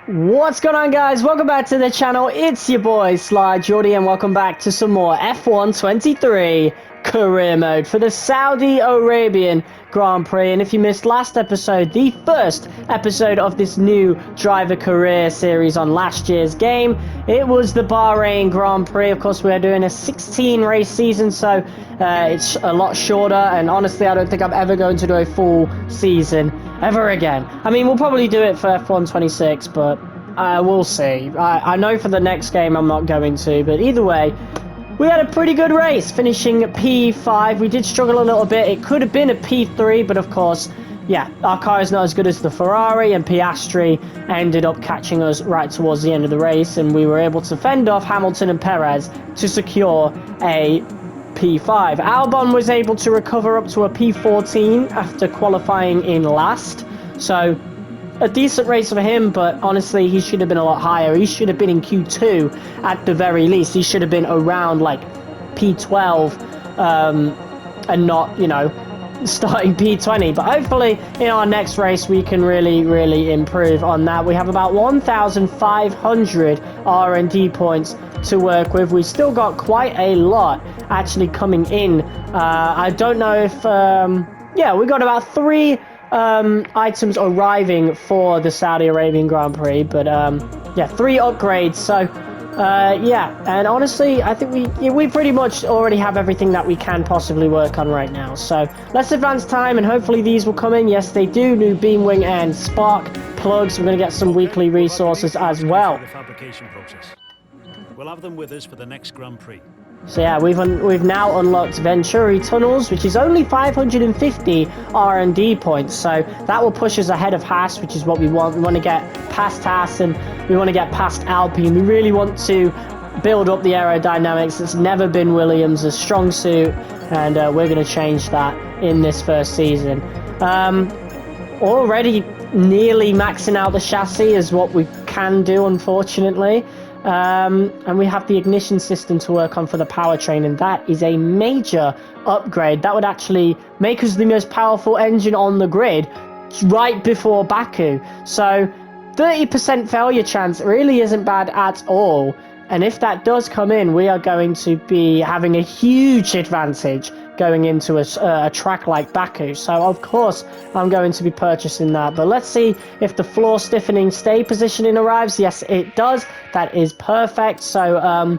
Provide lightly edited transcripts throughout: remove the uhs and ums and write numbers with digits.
What's going on, guys? Welcome back to the channel. It's your boy Sly Jordy, and welcome back to some more F1 23 career mode for the Saudi Arabian Grand Prix. And if you missed last episode, the first episode of this new driver career series on last year's game, it was the Bahrain Grand Prix. Of course, we are doing a 16 race season, so it's a lot shorter, and honestly I don't think I'm ever going to do a full season ever again. I mean, we'll probably do it for F1 26, but we'll see. I know for the next game I'm not going to, but either way, we had a pretty good race, finishing P5. We did struggle a little bit. It could have been a P3, but of course, yeah, our car is not as good as the Ferrari, and Piastri ended up catching us right towards the end of the race, and we were able to fend off Hamilton and Perez to secure a P5. Albon was able to recover up to a P14 after qualifying in last, so a decent race for him, but honestly he should have been a lot higher. He should have been in Q2 at the very least. He should have been around like P12 and not, you know, starting P20. But hopefully in our next race we can really improve on that. We have about 1,500 R&D points to work with. We still got quite a lot actually coming in. I don't know if yeah, we got about 3 items arriving for the Saudi Arabian Grand Prix, but yeah, 3 upgrades. So yeah, and honestly I think we pretty much already have everything that we can possibly work on right now. So let's advance time, and hopefully these will come in. Yes, they do. New beam wing and spark plugs. We're going to get some weekly resources as well. We'll have them with us for the next Grand Prix. So yeah, we've now unlocked Venturi tunnels, which is only 550 R&D points. So that will push us ahead of Haas, which is what we want. We want to get past Haas, and we want to get past Alpine. We really want to build up the aerodynamics. It's never been Williams' strong suit, and we're going to change that in this first season. Already nearly maxing out the chassis is what we can do, unfortunately. And we have the ignition system to work on for the powertrain, and that is a major upgrade. That would actually make us the most powerful engine on the grid right before Baku. So 30% failure chance really isn't bad at all, and if that does come in, we are going to be having a huge advantage going into a track like Baku. So of course I'm going to be purchasing that. But let's see if the floor stiffening stay positioning arrives. Yes, it does. That is perfect. So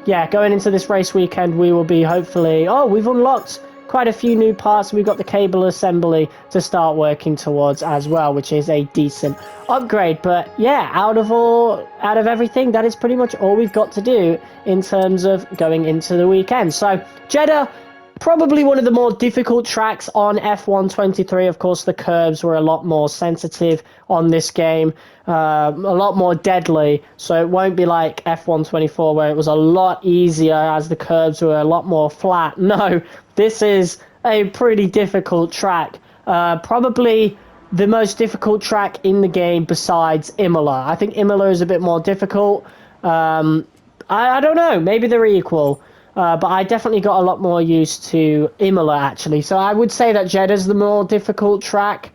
yeah, going into this race weekend we will be hopefully, oh, we've unlocked quite a few new parts. We've got the cable assembly to start working towards as well, which is a decent upgrade. But yeah, out of everything, that is pretty much all we've got to do in terms of going into the weekend. So Jeddah, probably one of the more difficult tracks on F1 23. Of course, the curbs were a lot more sensitive on this game, a lot more deadly. So it won't be like F1 24 where it was a lot easier as the curbs were a lot more flat. No, this is a pretty difficult track. Probably the most difficult track in the game besides Imola. I think Imola is a bit more difficult. I don't know, maybe they're equal. But I definitely got a lot more used to Imola, actually. So I would say that Jeddah's the more difficult track.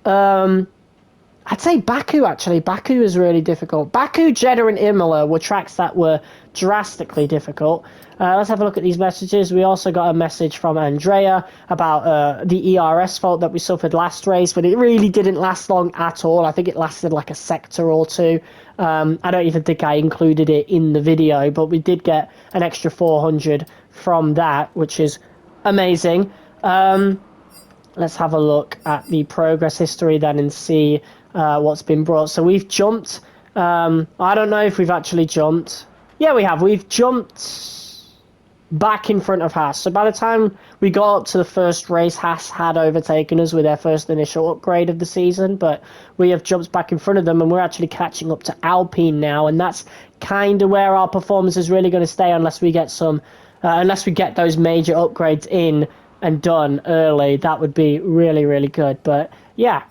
I'd say Baku, actually. Baku is really difficult. Baku, Jeddah, and Imola were tracks that were drastically difficult. Let's have a look at these messages. We also got a message from Andrea about the ERS fault that we suffered last race, but it really didn't last long at all. I think it lasted like a sector or two. I don't even think I included it in the video, but we did get an extra 400 from that, which is amazing. Let's have a look at the progress history then and see what's been brought. So we've jumped. I don't know if we've actually jumped. Yeah, we have. We've jumped back in front of Haas. So by the time we got up to the first race, Haas had overtaken us with their first initial upgrade of the season, but we have jumped back in front of them, and we're actually catching up to Alpine now, and that's kind of where our performance is really going to stay unless we get those major upgrades in and done early. That would be really good. But yeah,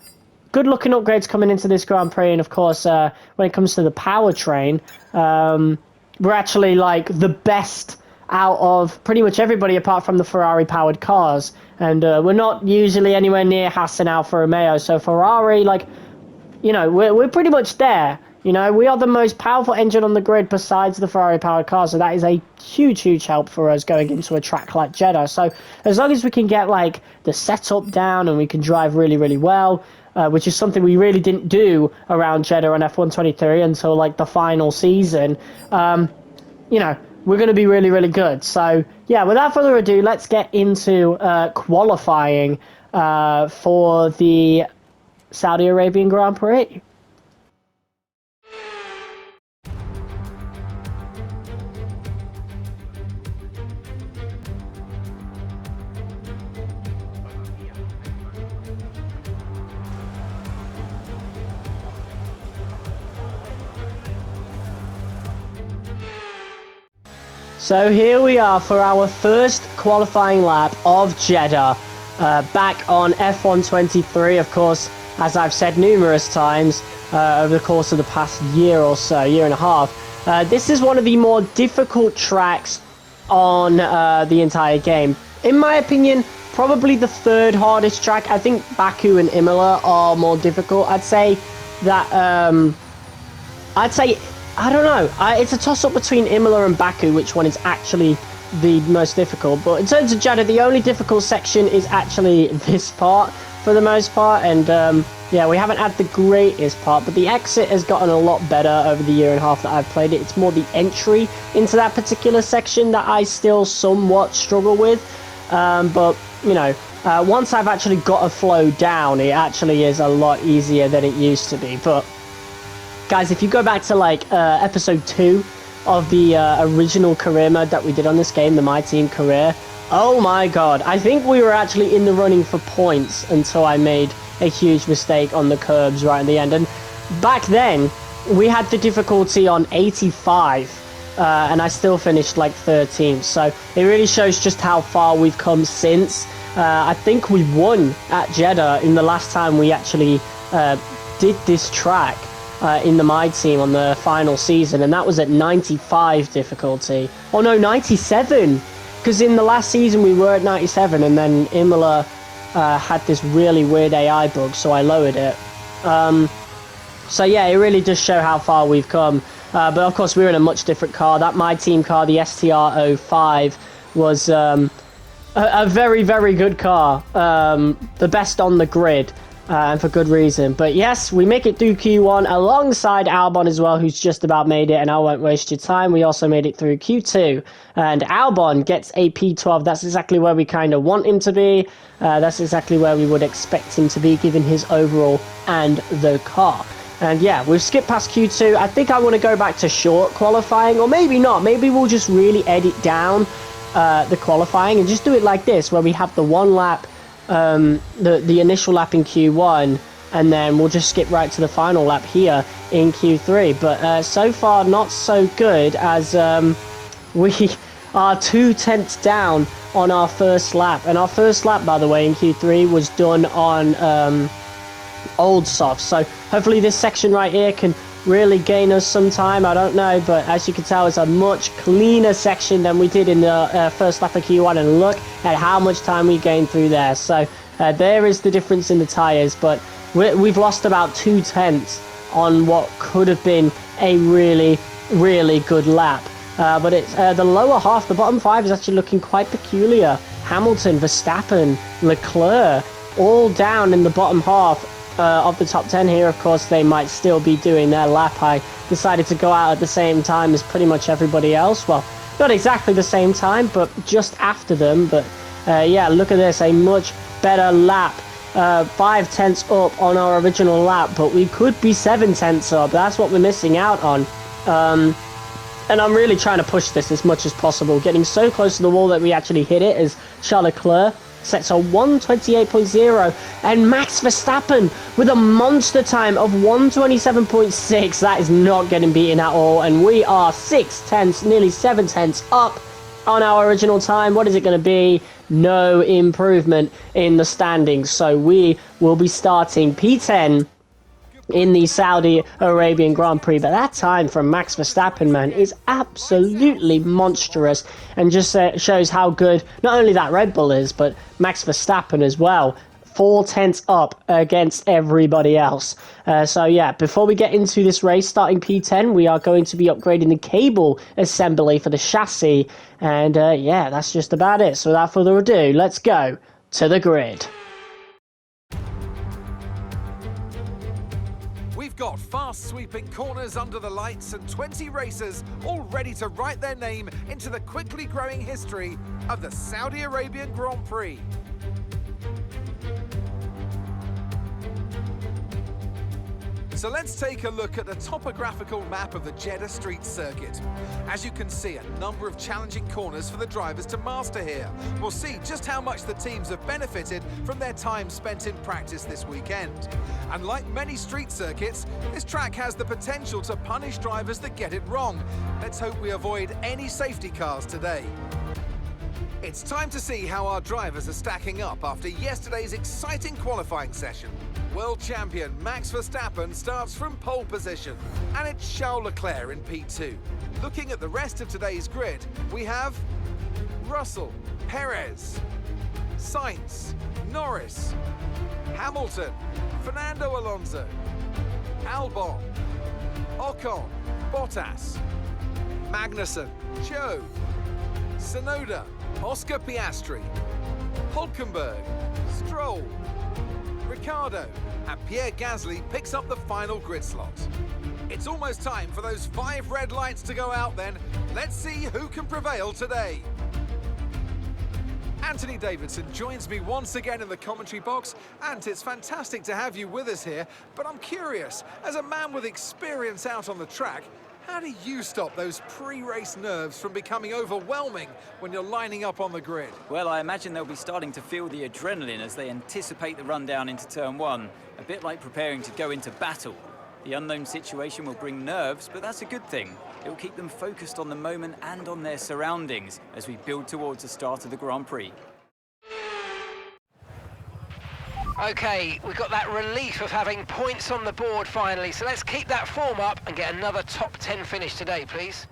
good looking upgrades coming into this Grand Prix. And of course, when it comes to the powertrain, we're actually like the best out of pretty much everybody apart from the Ferrari powered cars, and we're not usually anywhere near Haas and Alfa Romeo. So Ferrari, like, you know, we're pretty much there You know, we are the most powerful engine on the grid besides the Ferrari-powered car, so that is a huge, huge help for us going into a track like Jeddah. So as long as we can get, like, the setup down and we can drive really, really well, which is something we really didn't do around Jeddah on F123 until, like, the final season, you know, we're going to be really, really good. So, yeah, without further ado, let's get into qualifying for the Saudi Arabian Grand Prix. So here we are for our first qualifying lap of Jeddah, back on F123, of course, as I've said numerous times over the course of the past year or so, year and a half. This is one of the more difficult tracks on the entire game. In my opinion, probably the third hardest track. I think Baku and Imola are more difficult. I'd say that, I don't know. It's a toss-up between Imola and Baku, which one is actually the most difficult. But in terms of Jeddah, the only difficult section is actually this part, for the most part. And, yeah, we haven't had the greatest part, but the exit has gotten a lot better over the year and a half that I've played it. It's more the entry into that particular section that I still somewhat struggle with. But, you know, once I've actually got a flow down, it actually is a lot easier than it used to be. But guys, if you go back to, like, episode 2 of the original career mode that we did on this game, the My Team Career, oh my god, I think we were actually in the running for points until I made a huge mistake on the curbs right at the end. And back then, we had the difficulty on 85, and I still finished, like, 13th. So it really shows just how far we've come since. I think we won at Jeddah in the last time we actually did this track. In the My Team on the final season, and that was at 95 difficulty. Oh no, 97! Because in the last season we were at 97, and then Imola had this really weird AI bug, so I lowered it. So yeah, it really does show how far we've come. But of course we're in a much different car. That My Team car, the STR05, was a very, very good car. The best on the grid. And for good reason. But yes, we make it through Q1 alongside Albon as well, who's just about made it, and I won't waste your time. We also made it through Q2, and Albon gets a P12. That's exactly where we kind of want him to be. That's exactly where we would expect him to be, given his overall and the car. And yeah, we've skipped past Q2. I think I want to go back to short qualifying, or maybe not. Maybe we'll just really edit down the qualifying and just do it like this, where we have the one lap, the initial lap in Q1, and then we'll just skip right to the final lap here in Q3. But so far not so good, as we are 2 tenths down on our first lap. And our first lap, by the way, in Q3 was done on old soft, so hopefully this section right here can really gain us some time. I don't know, but as you can tell, it's a much cleaner section than we did in the first lap of Q1, and look at how much time we gained through there. So there is the difference in the tyres, but we've lost about 2 tenths on what could have been a really, really good lap. But it's the lower half, the bottom 5 is actually looking quite peculiar. Hamilton, Verstappen, Leclerc, all down in the bottom half of the top 10 here. Of course, they might still be doing their lap. I decided to go out at the same time as pretty much everybody else. Well, not exactly the same time, but just after them. But yeah, look at this, a much better lap. 5 tenths up on our original lap, but we could be 7 tenths up. That's what we're missing out on. And I'm really trying to push this as much as possible, getting so close to the wall that we actually hit it, as Charles Leclerc sets a 1:28.0, and Max Verstappen with a monster time of 1:27.6. That is not getting beaten at all, and we are 6 tenths, nearly 7 tenths up on our original time. What is it going to be? No improvement in the standings, so we will be starting P10 in the Saudi Arabian Grand Prix. But that time from Max Verstappen, man, is absolutely monstrous, and just shows how good not only that Red Bull is, but Max Verstappen as well. 4/10 up against everybody else. So yeah, before we get into this race starting P10, we are going to be upgrading the cable assembly for the chassis. And yeah, that's just about it. So without further ado, let's go to the grid. We've got fast sweeping corners under the lights and 20 racers all ready to write their name into the quickly growing history of the Saudi Arabian Grand Prix. So let's take a look at the topographical map of the Jeddah street circuit. As you can see, a number of challenging corners for the drivers to master here. We'll see just how much the teams have benefited from their time spent in practice this weekend. And like many street circuits, this track has the potential to punish drivers that get it wrong. Let's hope we avoid any safety cars today. It's time to see how our drivers are stacking up after yesterday's exciting qualifying session. World champion Max Verstappen starts from pole position, and it's Charles Leclerc in P2. Looking at the rest of today's grid, we have Russell, Perez, Sainz, Norris, Hamilton, Fernando Alonso, Albon, Ocon, Bottas, Magnussen, Zhou, Tsunoda, Oscar Piastri, Hulkenberg, Stroll, Ricciardo, and Pierre Gasly picks up the final grid slot. It's almost time for those 5 red lights to go out then. Let's see who can prevail today. Anthony Davidson joins me once again in the commentary box. Ant, it's fantastic to have you with us here, but I'm curious, as a man with experience out on the track, how do you stop those pre-race nerves from becoming overwhelming when you're lining up on the grid? Well, I imagine they'll be starting to feel the adrenaline as they anticipate the run down into turn 1, a bit like preparing to go into battle. The unknown situation will bring nerves, but that's a good thing. It will keep them focused on the moment and on their surroundings as we build towards the start of the Grand Prix. Okay, we've got that relief of having points on the board finally, so let's keep that form up and get another top 10 finish today, please.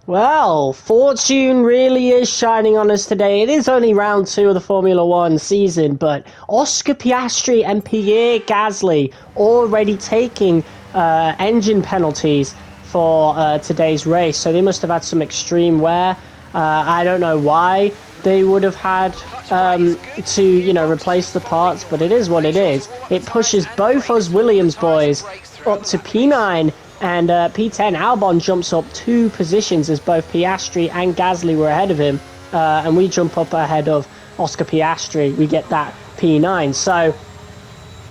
Well, fortune really is shining on us today. It is only round 2 of the Formula 1 season, but Oscar Piastri and Pierre Gasly already taking engine penalties for today's race, so they must have had some extreme wear. I don't know why they would have had to, you know, replace the parts, but it is what it is. It pushes both us Williams boys up to P9, and P10 Albon jumps up 2 positions as both Piastri and Gasly were ahead of him, and we jump up ahead of Oscar Piastri. We get that P9. So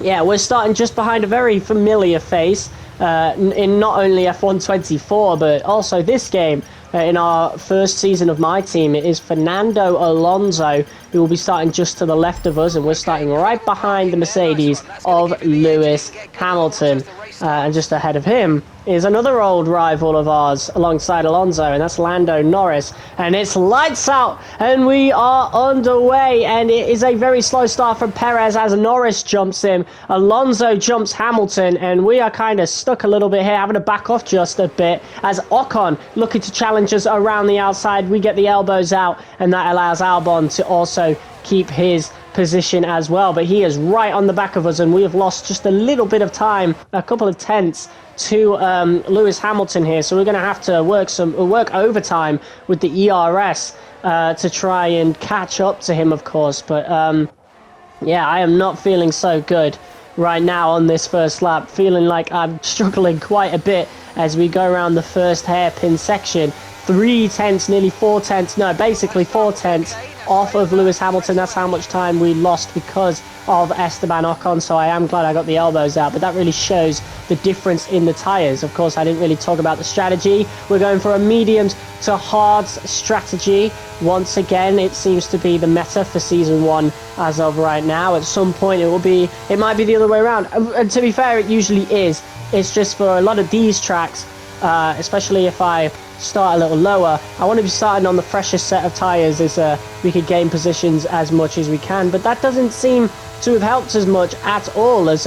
yeah, we're starting just behind a very familiar face in not only F1 24 but also this game. In our first season of my team, it is Fernando Alonso who will be starting just to the left of us, and we're starting right behind the Mercedes of Lewis Hamilton. And just ahead of him is another old rival of ours alongside Alonso, and that's Lando Norris. And it's lights out, and we are underway. And it is a very slow start from Perez as Norris jumps him. Alonso jumps Hamilton, and we are kind of stuck a little bit here, having to back off just a bit as Ocon looking to challenge us around the outside. We get the elbows out, and that allows Albon to also keep his position as well, but he is right on the back of us, and we have lost just a little bit of time, a couple of tenths to Lewis Hamilton here, so we're going to have to work overtime with the ERS to try and catch up to him, of course. But yeah, I am not feeling so good right now on this first lap, feeling like I'm struggling quite a bit as we go around the first hairpin section. 3 tenths, nearly 4 tenths, no, basically 4 tenths off of Lewis Hamilton. That's how much time we lost because of Esteban Ocon, so I am glad I got the elbows out, but that really shows the difference in the tyres. Of course, I didn't really talk about the strategy. We're going for a mediums to hards strategy. Once again, it seems to be the meta for Season 1 as of right now. At some point, it might be the other way around, and to be fair, it usually is. It's just for a lot of these tracks, especially if I start a little lower, I want to be starting on the freshest set of tyres as we could gain positions as much as we can, but that doesn't seem to have helped as much at all as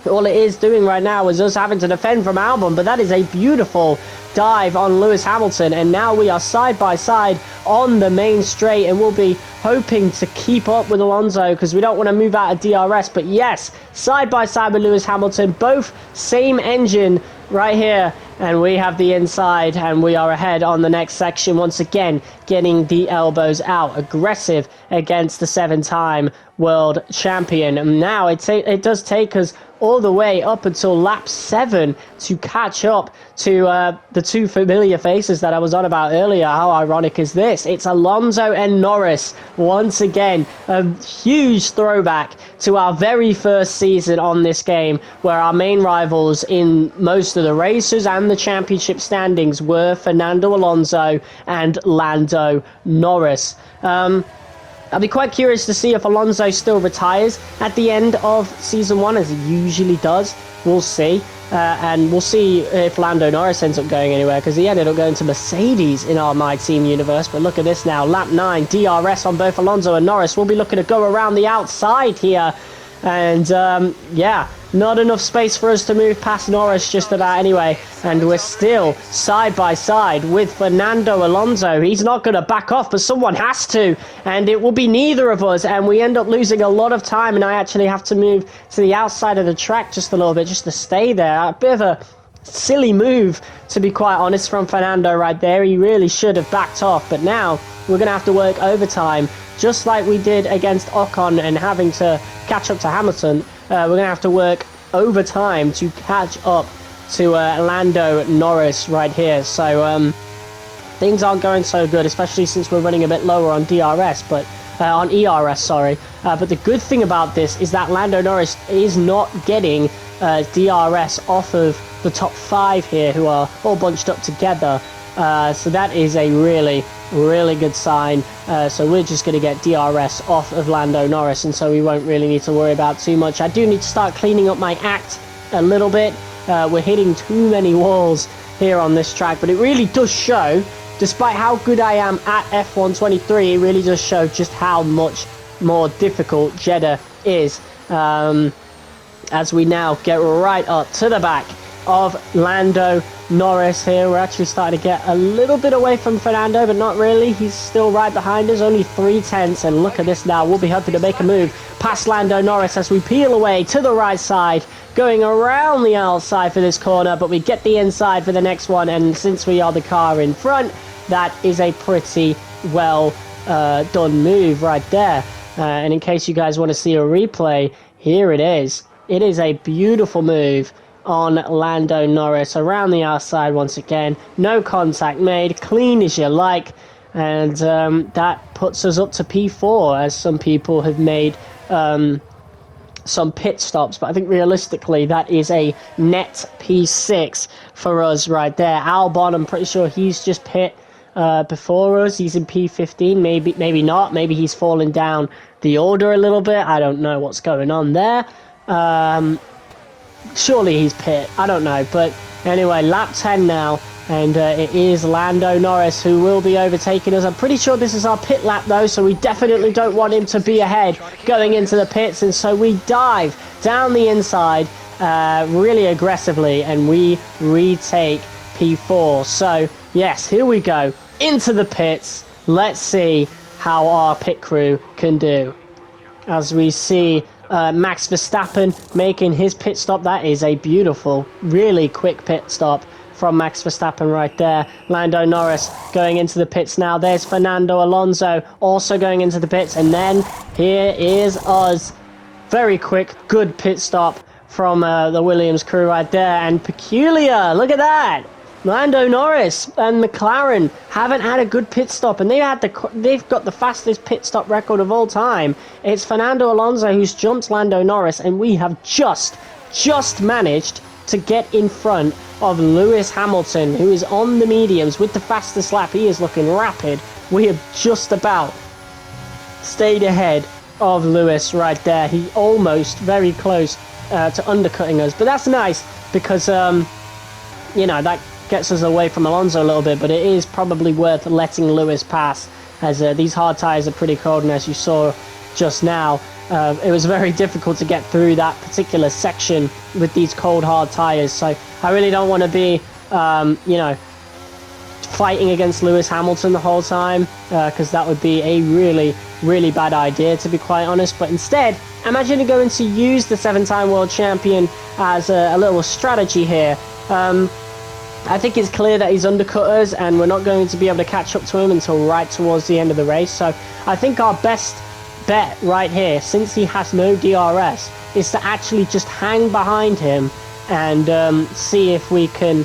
all it is doing right now is us having to defend from Albon, but that is a beautiful dive on Lewis Hamilton, and now we are side by side on the main straight, and we'll be hoping to keep up with Alonso because we don't want to move out of DRS. But yes, side by side with Lewis Hamilton, both same engine right here, and we have the inside, and we are ahead on the next section once again, getting the elbows out, aggressive against the 7-time world champion. And now it does take us all the way up until lap 7 to catch up to the two familiar faces that I was on about earlier. How ironic is this? It's Alonso and Norris once again. A huge throwback to our very first season on this game, where our main rivals in most of the races and the championship standings were Fernando Alonso and Lando Norris. I'll be quite curious to see if Alonso still retires at the end of Season 1, as he usually does. We'll see. And we'll see if Lando Norris ends up going anywhere, because he ended up going to Mercedes in our My Team universe. But look at this now. Lap 9, DRS on both Alonso and Norris. We'll be looking to go around the outside here. And, yeah, not enough space for us to move past Norris just about anyway. And we're still side by side with Fernando Alonso. He's not going to back off, but someone has to. And it will be neither of us. And we end up losing a lot of time. And I actually have to move to the outside of the track just a little bit just to stay there. A bit of a silly move, to be quite honest, from Fernando right there. He really should have backed off. But now we're going to have to work overtime, just like we did against Ocon and having to catch up to Hamilton. We're going to have to work overtime to catch up to Lando Norris right here. So things aren't going so good, especially since we're running a bit lower on DRS, but on ERS, sorry. But the good thing about this is that Lando Norris is not getting DRS off of the top 5 here, who are all bunched up together. So that is a really good sign. So we're just going to get DRS off of Lando Norris, and so we won't really need to worry about too much. I do need to start cleaning up my act a little bit. We're hitting too many walls here on this track, but it really does show, despite how good I am at F1 23, it really does show just how much more difficult Jeddah is, as we now get right up to the back of Lando Norris here. We're actually starting to get a little bit away from Fernando, but not really. He's still right behind us, only 3/10, and look at this now. We'll be hoping to make a move past Lando Norris as we peel away to the right side, going around the outside for this corner, but we get the inside for the next one, and since we are the car in front, that is a pretty well done move right there. And in case you guys want to see a replay, here it is. It is a beautiful move on Lando Norris around the outside once again. No contact made, clean as you like, and that puts us up to P4, as some people have made some pit stops, but I think realistically that is a net P6 for us right there. Albon, I'm pretty sure he's just pit before us. He's in P15, maybe not. Maybe he's fallen down the order a little bit. I don't know what's going on there. Surely he's pit. I don't know. But anyway, lap 10 now. And it is Lando Norris who will be overtaking us. I'm pretty sure this is our pit lap though, so we definitely don't want him to be ahead going into the pits. And so we dive down the inside really aggressively, and we retake P4. So yes, here we go into the pits. Let's see how our pit crew can do. As we see Max Verstappen making his pit stop. That is a beautiful, really quick pit stop from Max Verstappen right there. Lando Norris going into the pits now. There's Fernando Alonso also going into the pits. And then here is us. Very quick, good pit stop from the Williams crew right there. And peculiar, look at that. Lando Norris and McLaren haven't had a good pit stop, and they've got the fastest pit stop record of all time. It's Fernando Alonso who's jumped Lando Norris, and we have just managed to get in front of Lewis Hamilton, who is on the mediums with the fastest lap. He is looking rapid. We have just about stayed ahead of Lewis right there. He almost very close to undercutting us, but that's nice because you know, that gets us away from Alonso a little bit, but it is probably worth letting Lewis pass, as these hard tyres are pretty cold, and as you saw just now, it was very difficult to get through that particular section with these cold hard tires. So I really don't want to be you know, fighting against Lewis Hamilton the whole time, because that would be a really bad idea, to be quite honest. But instead, I'm actually going to use the 7-time world champion as a little strategy here. I think it's clear that he's undercut us, and we're not going to be able to catch up to him until right towards the end of the race. So I think our best bet right here, since he has no DRS, is to actually just hang behind him and see if we can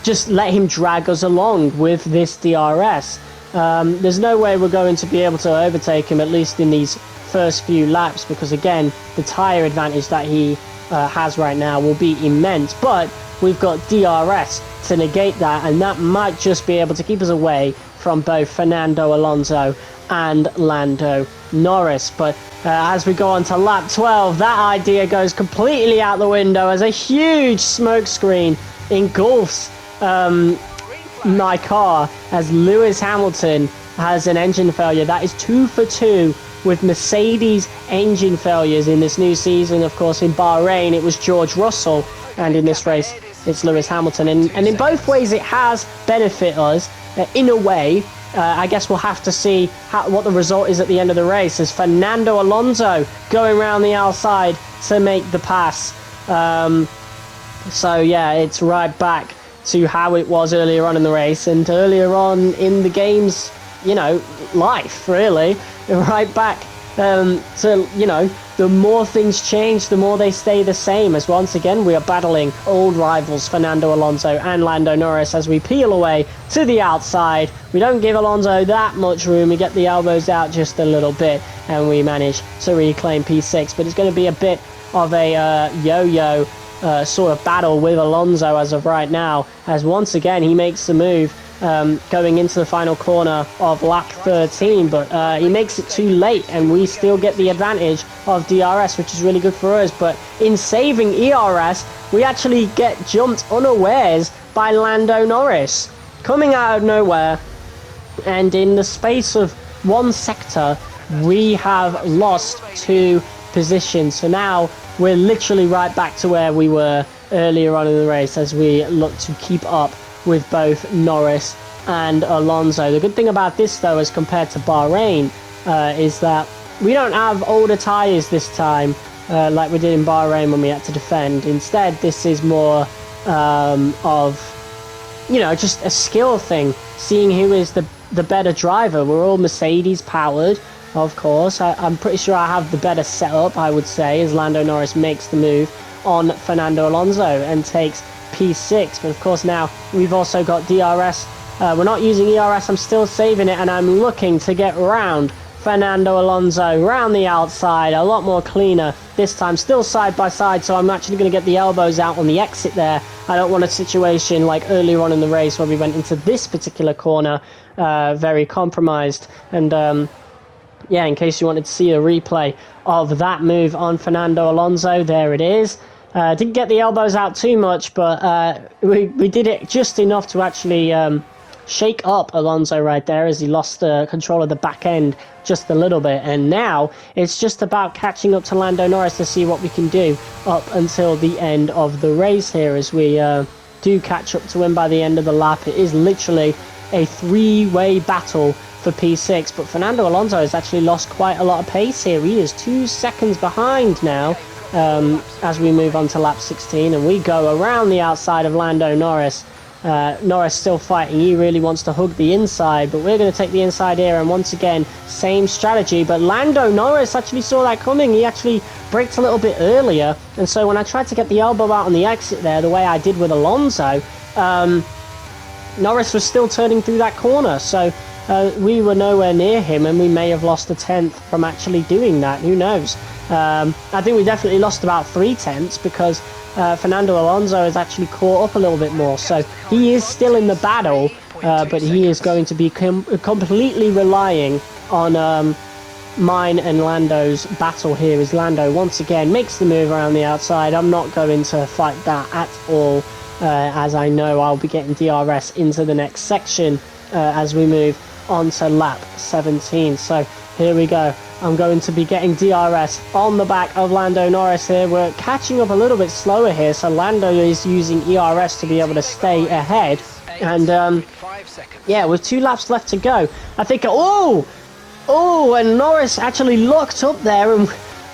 just let him drag us along with this DRS. There's no way we're going to be able to overtake him, at least in these first few laps, because again, the tyre advantage that he has right now will be immense. But we've got DRS to negate that, and that might just be able to keep us away from both Fernando Alonso and Lando Norris. But as we go on to lap 12, that idea goes completely out the window as a huge smoke screen engulfs my car, as Lewis Hamilton has an engine failure. That is 2 for 2 with Mercedes engine failures in this new season. Of course, in Bahrain it was George Russell, and in this race it's Lewis Hamilton, and in both ways it has benefited us in a way. I guess we'll have to see what the result is at the end of the race, as Fernando Alonso going around the outside to make the pass. So yeah, it's right back to how it was earlier on in the race and earlier on in the game's, you know, life, really. Right back to, you know, the more things change, the more they stay the same, as once again we are battling old rivals Fernando Alonso and Lando Norris as we peel away to the outside. We don't give Alonso that much room, we get the elbows out just a little bit and we manage to reclaim P6, but it's going to be a bit of a yo-yo sort of battle with Alonso as of right now, as once again he makes the move going into the final corner of lap 13, but he makes it too late and we still get the advantage of DRS, which is really good for us. But in saving ERS, we actually get jumped unawares by Lando Norris coming out of nowhere, and in the space of one sector we have lost 2 positions. So now we're literally right back to where we were earlier on in the race as we look to keep up with both Norris and Alonso. The good thing about this, though, as compared to Bahrain, is that we don't have older tyres this time like we did in Bahrain when we had to defend. Instead, this is more of, you know, just a skill thing, seeing who is the better driver. We're all Mercedes powered, of course. I'm pretty sure I have the better setup, I would say, as Lando Norris makes the move on Fernando Alonso and takes P6. But of course now we've also got DRS. We're not using ERS, I'm still saving it, and I'm looking to get round Fernando Alonso round the outside, a lot more cleaner this time, still side by side, so I'm actually going to get the elbows out on the exit there. I don't want a situation like earlier on in the race where we went into this particular corner very compromised. And yeah, in case you wanted to see a replay of that move on Fernando Alonso, there it is. Didn't get the elbows out too much, but we did it just enough to actually shake up Alonso right there, as he lost control of the back end just a little bit. And now it's just about catching up to Lando Norris to see what we can do up until the end of the race here, as we do catch up to him by the end of the lap. It is literally a 3-way battle for P6, but Fernando Alonso has actually lost quite a lot of pace here. He is 2 seconds behind now as we move on to lap 16, and we go around the outside of Lando Norris. Norris still fighting, he really wants to hug the inside, but we're going to take the inside here, and once again, same strategy. But Lando Norris actually saw that coming. He actually braked a little bit earlier, and so when I tried to get the elbow out on the exit there, the way I did with Alonso, Norris was still turning through that corner, so we were nowhere near him, and we may have lost a 10th from actually doing that. Who knows? I think we definitely lost about 3/10 because Fernando Alonso has actually caught up a little bit more. So he is still in the battle, but he is going to be completely relying on mine and Lando's battle here, as Lando once again makes the move around the outside. I'm not going to fight that at all, as I know I'll be getting DRS into the next section as we move onto lap 17. So here we go. I'm going to be getting DRS on the back of Lando Norris here. We're catching up a little bit slower here, so Lando is using ERS to be able to stay ahead. And yeah, with 2 laps left to go, I think, and Norris actually locked up there, and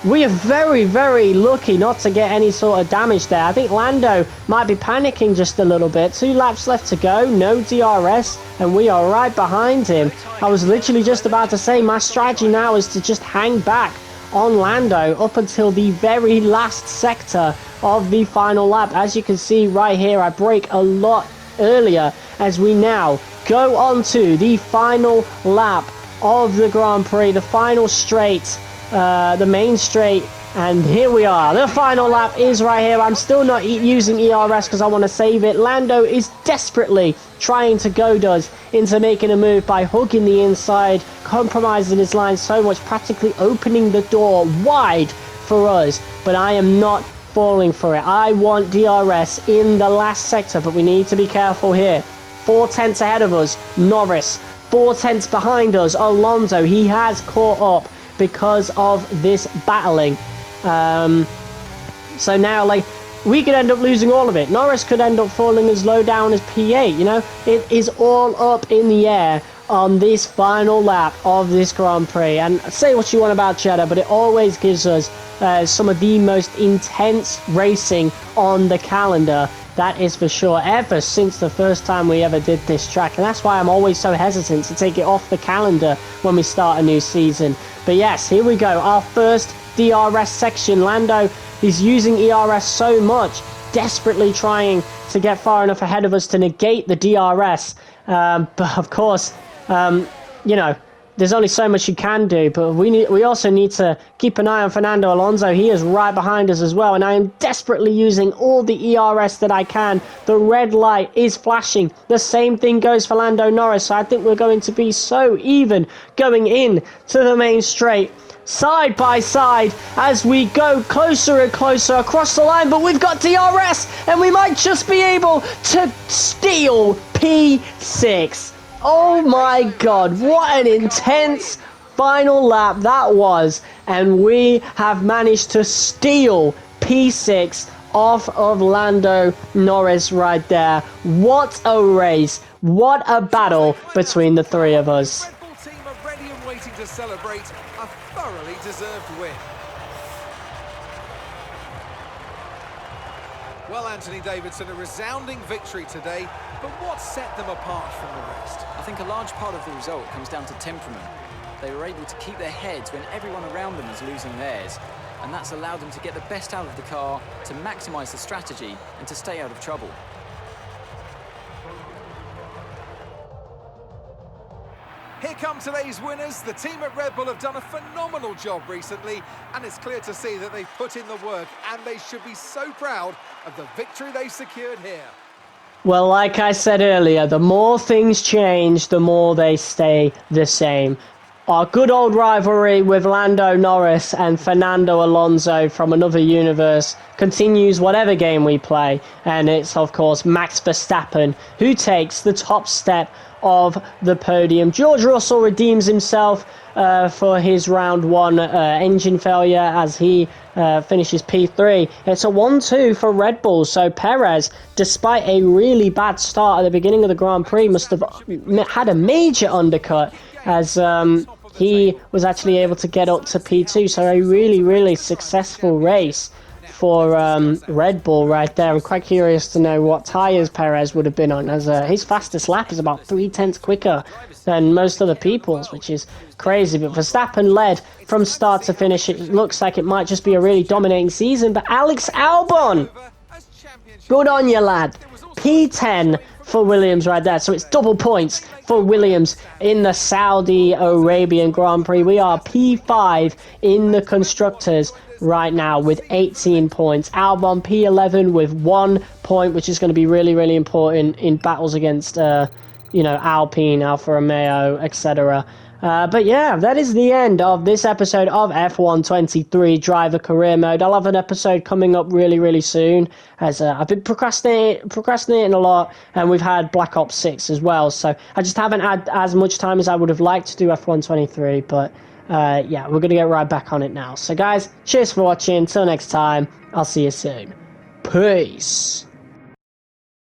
we are very, very lucky not to get any sort of damage there. I think Lando might be panicking just a little bit. 2 laps left to go, no DRS, and we are right behind him. I was literally just about to say my strategy now is to just hang back on Lando up until the very last sector of the final lap. As you can see right here, I brake a lot earlier as we now go on to the final lap of the Grand Prix, the final straight, the main straight, and here we are. The final lap is right here. I'm still not using ERS because I want to save it. Lando is desperately trying to goad us into making a move by hugging the inside, compromising his line so much, practically opening the door wide for us, but I am not falling for it. I want DRS in the last sector, but we need to be careful here. 4 tenths ahead of us, Norris. 4 tenths behind us, Alonso. He has caught up because of this battling. So now, like, we could end up losing all of it. Norris could end up falling as low down as P8, you know? It is all up in the air on this final lap of this Grand Prix. And say what you want about JEDDAH, but it always gives us some of the most intense racing on the calendar. That is for sure, ever since the first time we ever did this track. And that's why I'm always so hesitant to take it off the calendar when we start a new season. But yes, here we go. Our first DRS section. Lando is using ERS so much, desperately trying to get far enough ahead of us to negate the DRS. But of course, you know, there's only so much you can do, but we also need to keep an eye on Fernando Alonso. He is right behind us as well, and I am desperately using all the ERS that I can. The red light is flashing. The same thing goes for Lando Norris, so I think we're going to be so even going in to the main straight, side by side, as we go closer and closer across the line. But we've got DRS, and we might just be able to steal P6. Oh my god, what an intense final lap that was, and we have managed to steal P6 off of Lando Norris right there. What a race, what a battle between the 3 of us. Red Bull team are ready and waiting to celebrate a thoroughly deserved win. Well, Anthony Davidson, a resounding victory today, but what set them apart from the rest? I think a large part of the result comes down to temperament. They were able to keep their heads when everyone around them was losing theirs, and that's allowed them to get the best out of the car, to maximise the strategy, and to stay out of trouble. Here come today's winners. The team at Red Bull have done a phenomenal job recently, and it's clear to see that they've put in the work, and they should be so proud of the victory they've secured here. Well, like I said earlier, the more things change, the more they stay the same. Our good old rivalry with Lando Norris and Fernando Alonso from another universe continues whatever game we play, and it's of course Max Verstappen who takes the top step of the podium. George Russell redeems himself for his round 1 engine failure as he finishes P3. It's a 1-2 for Red Bull, so Perez, despite a really bad start at the beginning of the Grand Prix, must have had a major undercut as he was actually able to get up to P2, so a really, really successful race for Red Bull right there. I'm quite curious to know what tyres Perez would have been on, as his fastest lap is about 3 tenths quicker than most other people's, which is crazy. But Verstappen led from start to finish. It looks like it might just be a really dominating season, but Alex Albon, good on you, lad. P10 for Williams right there, so it's double points for Williams in the Saudi Arabian Grand Prix. We are P5 in the Constructors right now with 18 points. Albon P11 with 1 point, which is going to be really, really important in battles against, you know, Alpine, Alfa Romeo, etc. But yeah, that is the end of this episode of F1 23 Driver Career Mode. I'll have an episode coming up really, really soon, as I've been procrastinating a lot, and we've had Black Ops 6 as well, so I just haven't had as much time as I would have liked to do F1 23, but yeah, we're going to get right back on it now. So guys, cheers for watching. Until next time, I'll see you soon. Peace.